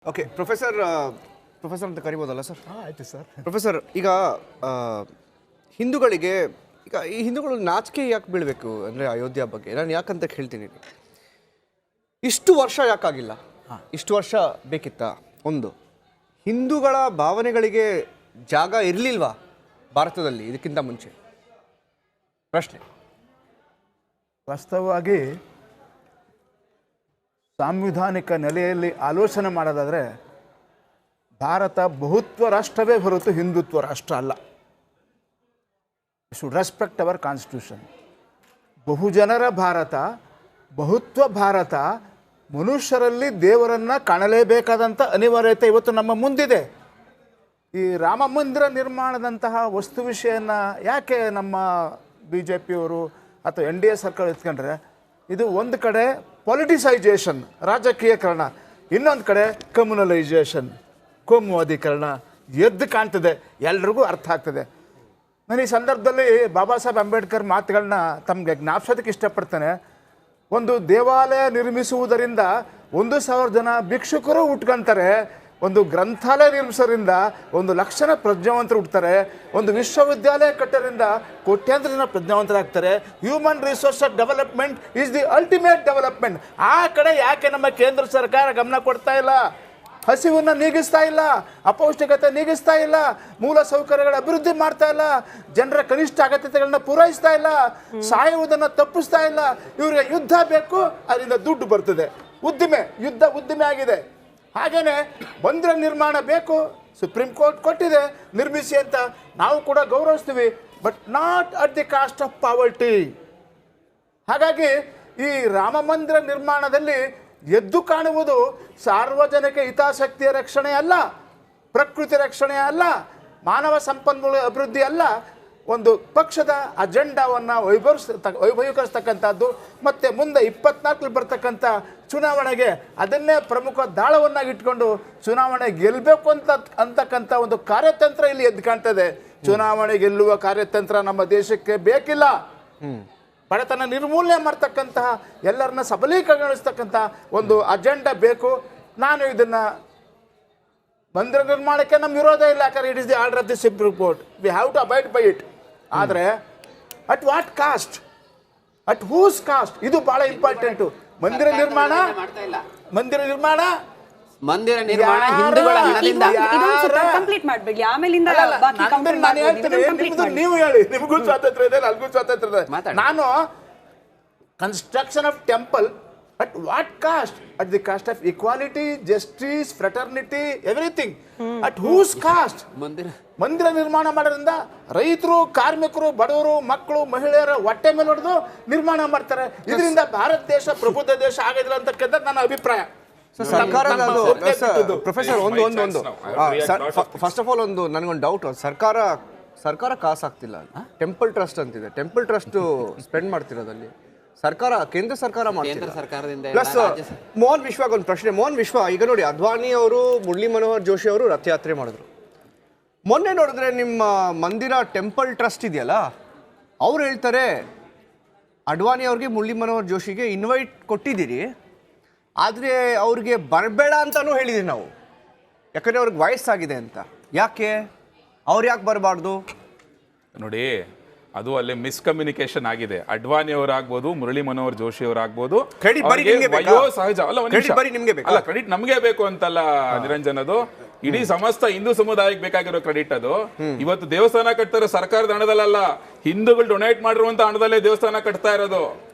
Okay professor ಅಂತ ಕರಿಬೋದಲ್ಲ sir? ಆಯ್ತು sir. Professor, ಈಗ ಹಿಂದೂಗಳಿಗೆ ಈಗ ಈ ಹಿಂದೂಗಳು ನಾಚಿಕೆ ಯಾಕೆ ಬೀಳಬೇಕು ಅಂದರೆ ಅಯೋಧ್ಯ ಬಗ್ಗೆ ನಾನು ಯಾಕಂತ ಹೇಳ್ತೀನಿ. ಇಷ್ಟು ವರ್ಷ ಯಾಕಾಗಿಲ್ಲ? ಇಷ್ಟು ವರ್ಷ ಬೇಕಿತ್ತಾ? ಒಂದು, ಹಿಂದೂಗಳ ಭಾವನೆಗಳಿಗೆ ಜಾಗ ಇರಲಿಲ್ವಾ ಭಾರತದಲ್ಲಿ ಇದಕ್ಕಿಂತ ಮುಂಚೆ? ಪ್ರಶ್ನೆ. ವಾಸ್ತವವಾಗಿ ಸಾಂವಿಧಾನಿಕ ನೆಲೆಯಲ್ಲಿ ಆಲೋಚನೆ ಮಾಡೋದಾದರೆ ಭಾರತ ಬಹುತ್ವ ರಾಷ್ಟ್ರವೇ ಹೊರತು ಹಿಂದುತ್ವ ರಾಷ್ಟ್ರ ಅಲ್ಲ. Should respect our constitution. ಬಹುಜನರ ಭಾರತ, ಬಹುತ್ವ ಭಾರತ, ಮನುಷ್ಯರಲ್ಲಿ ದೇವರನ್ನು ಕಾಣಲೇಬೇಕಾದಂಥ ಅನಿವಾರ್ಯತೆ ಇವತ್ತು ನಮ್ಮ ಮುಂದಿದೆ. ಈ ರಾಮ ಮಂದಿರ ನಿರ್ಮಾಣದಂತಹ ವಸ್ತು ವಿಷಯನ ಯಾಕೆ ನಮ್ಮ BJPಯವರು ಅಥವಾ NDA ಸರ್ಕಾರ ಎತ್ಕೊಂಡ್ರೆ, ಇದು ಒಂದು ಕಡೆ ಪೊಲಿಟಿಸೈಜೇಷನ್, ರಾಜಕೀಯಕರಣ, ಇನ್ನೊಂದು ಕಡೆ ಕಮ್ಯುನಲೈಜೇಷನ್, ಕೋಮುವಾದೀಕರಣ ಎದ್ದು ಕಾಣ್ತದೆ, ಎಲ್ರಿಗೂ ಅರ್ಥ ಆಗ್ತದೆ. ನಾನು ಈ ಸಂದರ್ಭದಲ್ಲಿ ಬಾಬಾ ಸಾಹೇಬ್ ಅಂಬೇಡ್ಕರ್ ಮಾತುಗಳನ್ನ ತಮಗೆ ಜ್ಞಾಪಿಸೋದಕ್ಕೆ ಇಷ್ಟಪಡ್ತೇನೆ. ಒಂದು ದೇವಾಲಯ ನಿರ್ಮಿಸುವುದರಿಂದ 1,000 ಜನ ಭಿಕ್ಷುಕರು ಉಟ್ಕೊಂತಾರೆ, ಒಂದು ಗ್ರಂಥಾಲಯ ನಿರ್ಮಿಸೋದ್ರಿಂದ 1,00,000 ಪ್ರಜ್ಞಾವಂತರು ಹುಡ್ತಾರೆ, ಒಂದು ವಿಶ್ವವಿದ್ಯಾಲಯ ಕಟ್ಟೋದ್ರಿಂದ ಕೋಟ್ಯಾಂತರ ಜನ ಪ್ರಜ್ಞಾವಂತರಾಗ್ತಾರೆ. Human resource development is the ultimate development. ಆ ಕಡೆ ಯಾಕೆ ನಮ್ಮ ಕೇಂದ್ರ ಸರ್ಕಾರ ಗಮನ ಕೊಡ್ತಾ ಇಲ್ಲ? ಹಸಿವನ್ನು ನೀಗಿಸ್ತಾ ಇಲ್ಲ, ಅಪೌಷ್ಟಿಕತೆ ನೀಗಿಸ್ತಾ ಇಲ್ಲ, ಮೂಲ ಸೌಕರ್ಯಗಳ ಅಭಿವೃದ್ಧಿ ಮಾಡ್ತಾ ಇಲ್ಲ, ಜನರ ಕನಿಷ್ಠ ಅಗತ್ಯತೆಗಳನ್ನ ಪೂರೈಸ್ತಾ ಇಲ್ಲ, ಸಾಯುವುದನ್ನು ತಪ್ಪಿಸ್ತಾ ಇಲ್ಲ. ಇವರಿಗೆ ಯುದ್ಧ ಬೇಕು, ಅದರಿಂದ ದುಡ್ಡು ಬರ್ತದೆ, ಉದ್ದಿಮೆ ಆಗಿದೆ. ಹಾಗೇನೆ ಮಂದಿರ ನಿರ್ಮಾಣ ಬೇಕು, ಸುಪ್ರೀಂ ಕೋರ್ಟ್ ಕೊಟ್ಟಿದೆ, ನಿರ್ಮಿಸಿ ಅಂತ ನಾವು ಕೂಡ ಗೌರವಿಸ್ತೀವಿ, but not at the cost of poverty. ಹಾಗಾಗಿ ಈ ರಾಮ ಮಂದಿರ ನಿರ್ಮಾಣದಲ್ಲಿ ಎದ್ದು ಕಾಣುವುದು ಸಾರ್ವಜನಿಕ ಹಿತಾಸಕ್ತಿಯ ರಕ್ಷಣೆ ಅಲ್ಲ, ಪ್ರಕೃತಿ ರಕ್ಷಣೆ ಅಲ್ಲ, ಮಾನವ ಸಂಪನ್ಮೂಲ ಅಭಿವೃದ್ಧಿ ಅಲ್ಲ, ಒಂದು ಪಕ್ಷದ ಅಜೆಂಡಾವನ್ನು ವೈಭವೀಕರಿಸ್ತಕ್ಕಂಥದ್ದು. ಮತ್ತು ಮುಂದೆ 24 ಬರ್ತಕ್ಕಂಥ ಚುನಾವಣೆಗೆ ಅದನ್ನೇ ಪ್ರಮುಖ ದಾಳವನ್ನಾಗಿ ಇಟ್ಕೊಂಡು ಚುನಾವಣೆ ಗೆಲ್ಲಬೇಕು ಅಂತಕ್ಕಂಥ ಒಂದು ಕಾರ್ಯತಂತ್ರ ಇಲ್ಲಿ ಎದ್ದು ಕಾಣ್ತದೆ. ಚುನಾವಣೆ ಗೆಲ್ಲುವ ಕಾರ್ಯತಂತ್ರ ನಮ್ಮ ದೇಶಕ್ಕೆ ಬೇಕಿಲ್ಲ. ಬಡತನ ನಿರ್ಮೂಲನೆ ಮಾಡ್ತಕ್ಕಂತಹ, ಎಲ್ಲರನ್ನ ಸಬಲೀಕರಣಗೊಳಿಸ್ತಕ್ಕಂಥ ಒಂದು ಅಜೆಂಡಾ ಬೇಕು. ನಾನು ಇದನ್ನು ಮಂದಿರ ನಿರ್ಮಾಣಕ್ಕೆ ನಮ್ಮ ವಿರೋಧ ಇಲ್ಲ, ಯಾಕಂದ್ರೆ it is the order of the supreme court, we have to abide by it. ಆದರೆ at what cost, at whose cost, ಇದು ಬಹಳ ಇಂಪಾರ್ಟೆಂಟು. ಮಂದಿರ ನಿರ್ಮಾಣ ಹಿಂದೂಗಳ ಹಣದಿಂದ. ನೀವು ಹೇಳಿ, ನಿಮಗೂ ಸ್ವಾತಂತ್ರ್ಯ ಇದೆ, ನನಗೂ ಸ್ವಾತಂತ್ರ್ಯ ಇದೆ. ನಾನು construction of temple at what cost? At the cost of equality, justice, fraternity, everything. At whose cost? ಮಂದಿರ ನಿರ್ಮಾಣ ಮಾಡೋದ್ರಿಂದ ರೈತರು, ಕಾರ್ಮಿಕರು, ಬಡವರು, ಮಕ್ಕಳು, ಮಹಿಳೆಯರ ಹೊಟ್ಟೆ ಮೇಲೆ ಹೊಡೆದು ನಿರ್ಮಾಣ ಮಾಡ್ತಾರೆ. ಇದರಿಂದ ಭಾರತ ದೇಶ ಪ್ರಬುದ್ಧ ದೇಶ ಆಗಿಲ್ಲ ಅಂತಕ್ಕಂಥ ನನ್ನ ಅಭಿಪ್ರಾಯ. ಪ್ರೊಫೆಸರ್, ಫಸ್ಟ್ ಆಫ್ ಆಲ್ ಒಂದು ನನಗೊಂದು ಡೌಟ್. ಸರ್ಕಾರ ಕಾಸಾಗ್ತಿಲ್ಲ, ಟೆಂಪಲ್ ಟ್ರಸ್ಟ್ ಅಂತಿದೆ, ಟೆಂಪಲ್ ಟ್ರಸ್ಟ್ ಸ್ಪೆಂಡ್ ಮಾಡ್ತಿರೋದಲ್ಲಿ ಸರ್ಕಾರ, ಕೇಂದ್ರ ಸರ್ಕಾರ ಮಾಡ್ತಿದೆ. ಪ್ಲಸ್ ಮೋಹನ್ ವಿಶ್ವಾಗ ಒಂದು ಪ್ರಶ್ನೆ. ಮೋಹನ್ ವಿಶ್ವ, ಈಗ ನೋಡಿ, ಅದ್ವಾನಿ ಅವರು, ಮುರಳಿ ಮನೋಹರ್ ಜೋಶಿ ಅವರು ರಥಯಾತ್ರೆ ಮಾಡಿದ್ರು. ಮೊನ್ನೆ ನೋಡಿದ್ರೆ ನಿಮ್ಮ ಮಂದಿರ ಟೆಂಪಲ್ ಟ್ರಸ್ಟ್ ಇದೆಯಲ್ಲ, ಅವ್ರು ಹೇಳ್ತಾರೆ ಅಡ್ವಾಣಿ ಅವ್ರಿಗೆ, ಮುರಳಿ ಮನೋಹರ್ ಜೋಶಿಗೆ ಇನ್ವೈಟ್ ಕೊಟ್ಟಿದ್ದೀರಿ, ಆದರೆ ಅವ್ರಿಗೆ ಬರಬೇಡ ಅಂತಲೂ ಹೇಳಿದ್ದೀವಿ ನಾವು, ಯಾಕಂದರೆ ಅವ್ರಿಗೆ ವಯಸ್ಸಾಗಿದೆ ಅಂತ. ಯಾಕೆ ಅವ್ರು ಯಾಕೆ ಬರಬಾರ್ದು? ನೋಡಿ, ಅದು ಅಲ್ಲಿ ಮಿಸ್ಕಮ್ಯುನಿಕೇಶನ್ ಆಗಿದೆ. ಅಡ್ವಾಣಿ ಅವರಾಗ್ಬೋದು, ಮುರಳಿ ಮನೋಹರ್ ಜೋಶಿ ಅವರಾಗ್ಬೋದು, ವಯೋ ಸಹಜ ಅಲ್ಲ, ಕ್ರೆಡಿಟ್ ನಮ್ಗೆ ಬೇಕು ಅಂತಲ್ಲ ನಿರಂಜನ್, ಅದು ಇಡೀ ಸಮಸ್ತ ಹಿಂದೂ ಸಮುದಾಯಕ್ಕೆ ಬೇಕಾಗಿರೋ ಕ್ರೆಡಿಟ್ ಅದು. ಇವತ್ತು ದೇವಸ್ಥಾನ ಕಟ್ತಾರೋ ಸರ್ಕಾರದ ಹಣದಲ್ಲ, ಹಿಂದೂಗಳು ಡೊನೇಟ್ ಮಾಡಿರುವಂತ ಹಣದಲ್ಲೇ ದೇವಸ್ಥಾನ ಕಟ್ತಾ ಇರೋದು.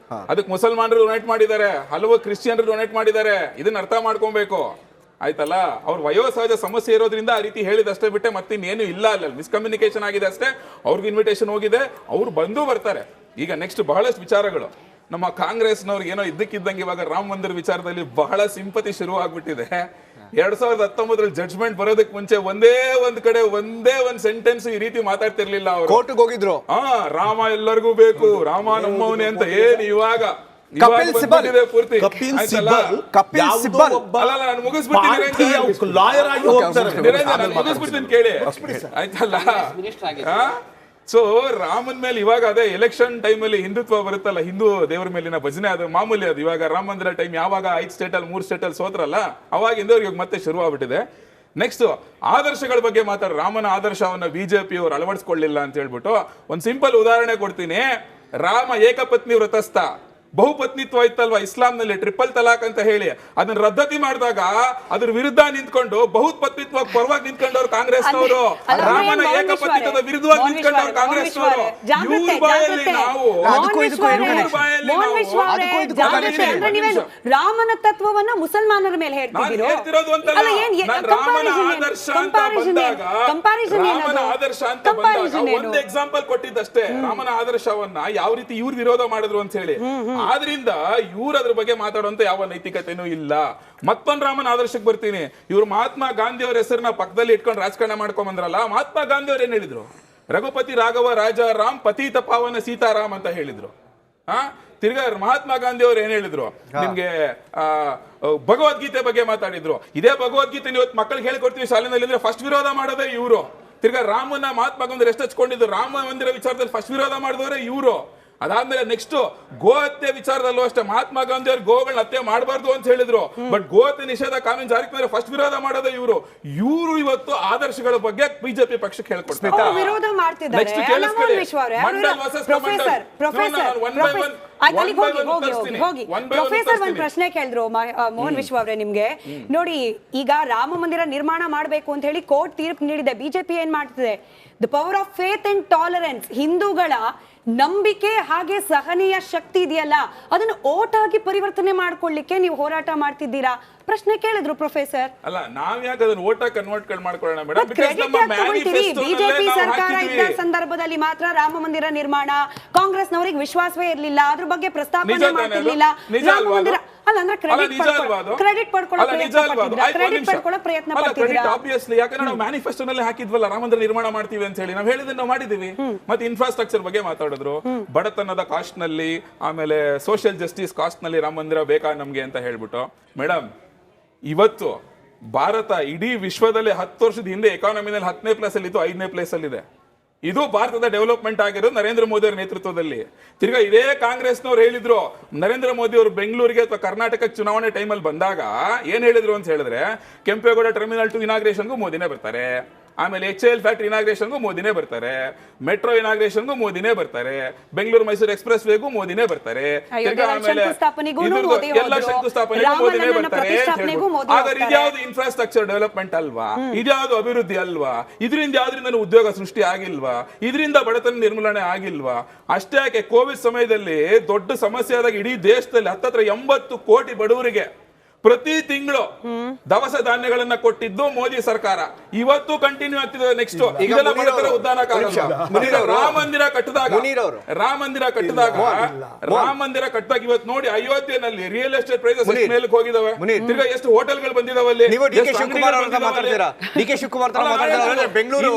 ಅದಕ್ಕೆ ಮುಸಲ್ಮಾನರು ಡೊನೇಟ್ ಮಾಡಿದ್ದಾರೆ, ಹಲವು ಕ್ರಿಶ್ಚಿಯನ್ರು ಡೊನೇಟ್ ಮಾಡಿದ್ದಾರೆ. ಇದನ್ನ ಅರ್ಥ ಮಾಡ್ಕೊಬೇಕು, ಆಯ್ತಲ್ಲ. ಅವ್ರ ವಯೋಸಹಜ ಸಮಸ್ಯೆ ಇರೋದ್ರಿಂದ ಆ ರೀತಿ ಹೇಳಿದಷ್ಟೇ ಬಿಟ್ಟೆ ಮತ್ತಿನ್ನೇನು ಇಲ್ಲ. ಅಲ್ಲ, ಮಿಸ್ಕಮ್ಯುನಿಕೇಶನ್ ಆಗಿದೆ ಅಷ್ಟೇ. ಅವ್ರಿಗೆ ಇನ್ವಿಟೇಷನ್ ಹೋಗಿದೆ, ಅವ್ರು ಬರ್ತಾರೆ. ಈಗ ನೆಕ್ಸ್ಟ್ ಬಹಳಷ್ಟು ವಿಚಾರಗಳು ನಮ್ಮ ಕಾಂಗ್ರೆಸ್ನವ್ರಿಗೆ ಏನೋ ಇದ್ದಕ್ಕಿದ್ದಂಗೆ ಇವಾಗ ರಾಮ ಮಂದಿರ ವಿಚಾರದಲ್ಲಿ ಬಹಳ ಸಿಂಪತಿ ಶುರು ಆಗ್ಬಿಟ್ಟಿದೆ. 2019 ಜಡ್ಜ್ಮೆಂಟ್ ಬರೋದಕ್ಕೆ ಮುಂಚೆ ಒಂದೇ ಒಂದು ಸೆಂಟೆನ್ಸ್ ಈ ರೀತಿ ಮಾತಾಡ್ತಿರ್ಲಿಲ್ಲ ಅವರು. ಕೋರ್ಟ್ಗೆ ಹೋಗಿದ್ರು, ರಾಮ ಎಲ್ಲರಿಗೂ ಬೇಕು, ರಾಮ ನಮ್ಮವನೇ ಅಂತ. ಏನು ಇವಾಗ ಪೂರ್ತಿ ಮುಗಿಸ್ಬಿಡ್ತೀನಿ ಕೇಳಿ, ಆಯ್ತಲ್ಲ. ಸೊ ರಾಮನ್ ಮೇಲೆ ಇವಾಗ ಅದೇ ಎಲೆಕ್ಷನ್ ಟೈಮಲ್ಲಿ ಹಿಂದುತ್ವ ಬರುತ್ತಲ್ಲ, ಹಿಂದೂ ದೇವರ ಮೇಲಿನ ಭಜನೆ, ಅದು ಮಾಮೂಲಿ. ಅದು ಇವಾಗ ರಾಮ ಮಂದಿರ ಟೈಮ್ ಯಾವಾಗ 5 ಸ್ಟೇಟಲ್ಲಿ 3 ಸ್ಟೇಟಲ್ಲಿ ಸೋತ್ರಲ್ಲ, ಅವಾಗಿಂದ ಇವಾಗ ಮತ್ತೆ ಶುರು ಆಗ್ಬಿಟ್ಟಿದೆ. ನೆಕ್ಸ್ಟ್ ಆದರ್ಶಗಳ ಬಗ್ಗೆ ಮಾತಾಡ, ರಾಮನ ಆದರ್ಶವನ್ನ ಬಿಜೆಪಿ ಅವರು ಅಳವಡಿಸ್ಕೊಳ್ಳಿಲ್ಲ ಅಂತ ಹೇಳ್ಬಿಟ್ಟು ಒಂದು ಸಿಂಪಲ್ ಉದಾಹರಣೆ ಕೊಡ್ತೀನಿ. ರಾಮ ಏಕಪತ್ನಿ ವ್ರತಸ್ಥ, ಬಹುಪತ್ನಿತ್ವ ಇತ್ತಲ್ವಾ ಇಸ್ಲಾಂನಲ್ಲಿ, ಟ್ರಿಪಲ್ ತಲಾಕ್ ಅಂತ ಹೇಳಿ ಅದನ್ನ ರದ್ದತಿ ಮಾಡಿದಾಗ ಅದ್ರ ವಿರುದ್ಧ ನಿಂತ್ಕೊಂಡು ಬಹುಪತ್ನಿತ್ವ ಪರವಾಗಿ ನಿಂತ್ಕೊಂಡವ್ರು ಕಾಂಗ್ರೆಸ್ನವರು, ರಾಮನ ಏಕಪತ್ನಿತ್ವದ ವಿರುದ್ಧವಾಗಿ ನಿಂತ್ಕೊಂಡವ್ರು ಕಾಂಗ್ರೆಸ್ನವರು. ಇವ್ರ ಬಾಯಲ್ಲಿ ನಾವು ರಾಮನ ತತ್ವವನ್ನ ಮುಸಲ್ಮಾನರ ಮೇಲೆ ಹೇಳ್ತಿರೋದು ಅಂತಲ್ಲ, ರಾಮನ ಆದರ್ಶ ಅಂತ ಬಂದಾಗ ಒಂದು ಎಕ್ಸಾಂಪಲ್ ಕೊಟ್ಟಿದ್ದಷ್ಟೇ. ರಾಮನ ಆದರ್ಶವನ್ನ ಯಾವ ರೀತಿ ಇವ್ರು ವಿರೋಧ ಮಾಡಿದ್ರು ಅಂತ ಹೇಳಿ, ಆದ್ರಿಂದ ಇವ್ರು ಅದ್ರ ಬಗ್ಗೆ ಮಾತಾಡುವಂತ ಯಾವ ನೈತಿಕತೆನೂ ಇಲ್ಲ. ಮತ್ತೊಂದು ರಾಮನ ಆದರ್ಶಕ್ಕೆ ಬರ್ತೀನಿ. ಇವ್ರು ಮಹಾತ್ಮ ಗಾಂಧಿ ಅವರ ಹೆಸರನ್ನ ಪಕ್ಕದಲ್ಲಿ ಇಟ್ಕೊಂಡು ರಾಜಕಾರಣ ಮಾಡ್ಕೊಂಡ್ ಬಂದ್ರಲ್ಲ, ಮಹಾತ್ಮ ಗಾಂಧಿ ಅವ್ರು ಏನ್ ಹೇಳಿದ್ರು? ರಘುಪತಿ ರಾಘವ ರಾಜ ರಾಮ್ ಪತೀತ ಪಾವನ ಸೀತಾರಾಮ್ ಅಂತ ಹೇಳಿದ್ರು. ತಿರ್ಗಾ ಮಹಾತ್ಮ ಗಾಂಧಿ ಅವ್ರು ಏನ್ ಹೇಳಿದ್ರು? ನಿಮ್ಗೆ ಭಗವದ್ಗೀತೆ ಬಗ್ಗೆ ಮಾತಾಡಿದ್ರು. ಇದೇ ಭಗವದ್ಗೀತೆ ಇವತ್ತು ಮಕ್ಕಳಿಗೆ ಹೇಳ್ಕೊಡ್ತೀವಿ ಶಾಲೆನಲ್ಲಿ, ಫಸ್ಟ್ ವಿರೋಧ ಮಾಡೋದೇ ಇವರು. ತಿರ್ಗಾ ರಾಮನ ಮಹಾತ್ಮ ಗಾಂಧಿ ಎಷ್ಟು ಹಚ್ಕೊಂಡಿದ್ರು, ರಾಮ ಮಂದಿರ ವಿಚಾರದಲ್ಲಿ ಫಸ್ಟ್ ವಿರೋಧ ಮಾಡಿದವರೇ ಇವರು. ಅದಾದ್ಮೇಲೆ ನೆಕ್ಸ್ಟ್ ಗೋ ಹತ್ಯೆ ವಿಚಾರದಲ್ಲೂ ಅಷ್ಟೇ ಮಹಾತ್ಮ ಗಾಂಧಿ ಅವರು ಗೋಗಳನ್ನ ಹತ್ಯೆ ಮಾಡಬಾರ್ದು ಅಂತ ಹೇಳಿದ್ರು. ಬಟ್ ಗೋ ಹತ್ಯೆ ನಿಷೇಧ ಕಾನೂನು ಜಾರಿಗೆ ತಂದ್ರೆ ಫಸ್ಟ್ ವಿರೋಧ ಮಾಡೋದೇ ಇವರು. ಇವತ್ತು ಆದರ್ಶಗಳ ಬಗ್ಗೆ ಬಿಜೆಪಿ ಪಕ್ಷಕ್ಕೆ ಹೇಳ್ಕೊಡ್ತಾರೆ. ವಿರೋಧ ಮಾಡ್ತಿದ್ದಾರೆ. ಪ್ರೊಫೆಸರ್ ಒಂದ್ ಪ್ರಶ್ನೆ ಕೇಳಿದ್ರು ಮೋಹನ್ ವಿಶ್ವ ಅವರೇ ನಿಮ್ಗೆ. ನೋಡಿ, ಈಗ ರಾಮ ಮಂದಿರ ನಿರ್ಮಾಣ ಮಾಡಬೇಕು ಅಂತ ಹೇಳಿ ಕೋರ್ಟ್ ತೀರ್ಪು ನೀಡಿದೆ. ಬಿಜೆಪಿ ಏನ್ ಮಾಡ್ತಿದೆ? The power of faith and tolerance, ಹಿಂದೂಗಳ ನಂಬಿಕೆ ಹಾಗೆ ಸಹನೀಯ ಶಕ್ತಿ ಇದೆಯಲ್ಲ, ಅದನ್ನು ಓಟ್ ಆಗಿ ಪರಿವರ್ತನೆ ಮಾಡ್ಕೊಳ್ಳಿಕ್ಕೆ ನೀವು ಹೋರಾಟ ಮಾಡ್ತಿದ್ದೀರಾ? ಪ್ರಶ್ನೆ ಕೇಳಿದ್ರು ಪ್ರೊಫೆಸರ್. ಅಲ್ಲ, ನಾವ್ ಯಾಕೆ ಅದನ್ನ ಓಟ್ ಕನ್ವರ್ಟ್ ಮಾಡ್ಕೊಳ್ಳೋಣ ಮೇಡಮ್? ಬಿಜೆಪಿ ಸರ್ಕಾರ ಇದ್ದ ಸಂದರ್ಭದಲ್ಲಿ ಮಾತ್ರ ರಾಮ ಮಂದಿರ ನಿರ್ಮಾಣ ಕಾಂಗ್ರೆಸ್ನವರಿಗೆ ವಿಶ್ವಾಸವೇ ಇರಲಿಲ್ಲ, ಅದ್ರ ಬಗ್ಗೆ ಪ್ರಸ್ತಾಪನೆ ಮಾಡ್ತಿರ್ಲಿಲ್ಲ. ರಾಮ ಮಂದಿರ ಅಲ್ಲ ಅಂದ್ರೆ ಕ್ರೆಡಿಟ್ ಪಡ್ಕೊಳ್ಳೋ ಪ್ರಯತ್ನ ಪಡ್ತಿದ್ದೀರಾ? ಆಬ್ವಿಯಸ್ಲಿ, ಯಾಕಂದ್ರೆ ನಾವು ಮ್ಯಾನಿಫೆಸ್ಟೋನಲ್ಲಿ ಹಾಕಿದ್ವಲ್ಲ ರಾಮ ಮಂದಿರ ನಿರ್ಮಾಣ ಮಾಡ್ತೀವಿ ಅಂತ ಹೇಳಿ. ನಾವು ಹೇಳಿದ್ರೆ ನಾವು ಮಾಡಿದೀವಿ. ಮತ್ತೆ ಇನ್ಫ್ರಾಸ್ಟ್ರಕ್ಚರ್ ಬಗ್ಗೆ ಮಾತಾಡಿದ್ರು, ಬಡತನದ ಕಾಸ್ಟ್ ನಲ್ಲಿ, ಆಮೇಲೆ ಸೋಷಿಯಲ್ ಜಸ್ಟಿಸ್ ಕಾಸ್ಟ್ ನಲ್ಲಿ ರಾಮ ಮಂದಿರ ಬೇಕಾ ನಮ್ಗೆ ಅಂತ ಹೇಳ್ಬಿಟ್ಟು. ಮೇಡಮ್, ಇವತ್ತು ಭಾರತ ಇಡೀ ವಿಶ್ವದಲ್ಲಿ 10 ವರ್ಷದ ಹಿಂದೆ ಎಕಾನಮಿನಲ್ಲಿ 10ನೇ ಪ್ಲೇಸ್ ಅಲ್ಲಿ ಇತ್ತು, 5ನೇ ಪ್ಲೇಸ್ ಅಲ್ಲಿ ಇದೆ. ಇದು ಭಾರತದ ಡೆವಲಪ್ಮೆಂಟ್ ಆಗಿರೋದು ನರೇಂದ್ರ ಮೋದಿ ಅವರ ನೇತೃತ್ವದಲ್ಲಿ. ತಿರ್ಗಾ ಇದೇ ಕಾಂಗ್ರೆಸ್ನವ್ರು ಹೇಳಿದ್ರು, ನರೇಂದ್ರ ಮೋದಿ ಅವರು ಬೆಂಗಳೂರಿಗೆ ಅಥವಾ ಕರ್ನಾಟಕ ಚುನಾವಣೆ ಟೈಮಲ್ಲಿ ಬಂದಾಗ ಏನ್ ಹೇಳಿದ್ರು ಅಂತ ಹೇಳಿದ್ರೆ, ಕೆಂಪೇಗೌಡ ಟರ್ಮಿನಲ್ 2 ಇನಾಗ್ರೇಷನ್ಗೂ ಮೋದಿನೇ ಬರ್ತಾರೆ, ಆಮೇಲೆ HAL ಫ್ಯಾಕ್ಟರಿ ಇನಾಗ್ರೇಷನ್ಗೂ ಮೋದಿನೇ ಬರ್ತಾರೆ, ಮೆಟ್ರೋ ಇನಾಗ್ರೇಷನ್ಗೂ ಮೋದಿನೇ ಬರ್ತಾರೆ, ಬೆಂಗಳೂರು ಮೈಸೂರು ಎಕ್ಸ್ಪ್ರೆಸ್ ವೇಗೂ ಮೋದಿನೇ ಬರ್ತಾರೆ, ಆಮೇಲೆ ಎಲ್ಲ ಶಂಕುಸ್ಥಾಪನೆಗೂ ಮೋದಿನೇ ಬರ್ತಾರೆ. ಹಾಗಾದ್ರೆ ಇದ್ಯಾವುದು ಇನ್ಫ್ರಾಸ್ಟ್ರಕ್ಚರ್ ಡೆವಲಪ್ಮೆಂಟ್ ಅಲ್ವಾ? ಇದ್ಯಾವುದು ಅಭಿವೃದ್ಧಿ ಅಲ್ವಾ? ಇದರಿಂದ ಯಾವ್ದ್ರಿಂದ ಉದ್ಯೋಗ ಸೃಷ್ಟಿ ಆಗಿಲ್ವಾ? ಇದರಿಂದ ಬಡತನ ನಿರ್ಮೂಲನೆ ಆಗಿಲ್ವಾ? ಅಷ್ಟೇ ಯಾಕೆ, ಕೋವಿಡ್ ಸಮಯದಲ್ಲಿ ದೊಡ್ಡ ಸಮಸ್ಯೆ ಆದಾಗ ಇಡೀ ದೇಶದಲ್ಲಿ ಹತ್ತತ್ರ 80 ಕೋಟಿ ಬಡವರಿಗೆ ಪ್ರತಿ ತಿಂಗಳು ದವಸ ಧಾನ್ಯಗಳನ್ನ ಕೊಟ್ಟಿದ್ದು ಮೋದಿ ಸರ್ಕಾರ. ಇವತ್ತು ಕಂಟಿನ್ಯೂ ಆಗ್ತಿದೆ. ನೆಕ್ಸ್ಟ್ ಇದೆಲ್ಲ ಬಡತರ ಉದ್ದಾನ ರಾಮ ಮಂದಿರ ಕಟ್ಟಿದಾಗ ಇವತ್ತು ನೋಡಿ ಅಯೋಧ್ಯೆನಲ್ಲಿ ರಿಯಲ್ ಎಸ್ಟೇಟ್ ಪ್ರೈಸಸ್ ಮೇಲೆ ಹೋಗಿದಾವೆ. ತಿರ್ಗಾ ಎಷ್ಟು ಹೋಟೆಲ್ಗಳು ಬಂದಿದಾವಲ್ಲಿ. ಬೆಂಗಳೂರು